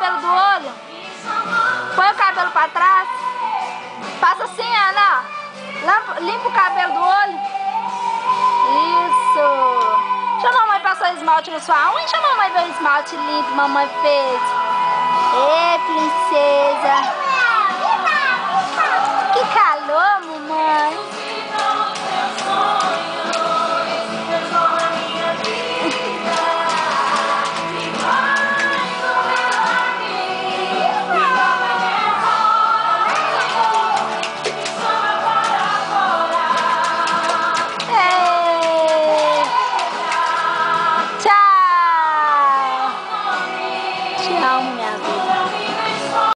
cabelo do olho. Põe o cabelo pra trás. Passa assim, Ana. Limpa o cabelo do olho. Isso. Deixa a mamãe passar esmalte na sua unha. Deixa a mamãe ver o esmalte limpo que a mamãe fez. Ê, princesa. Que calor, mamãe.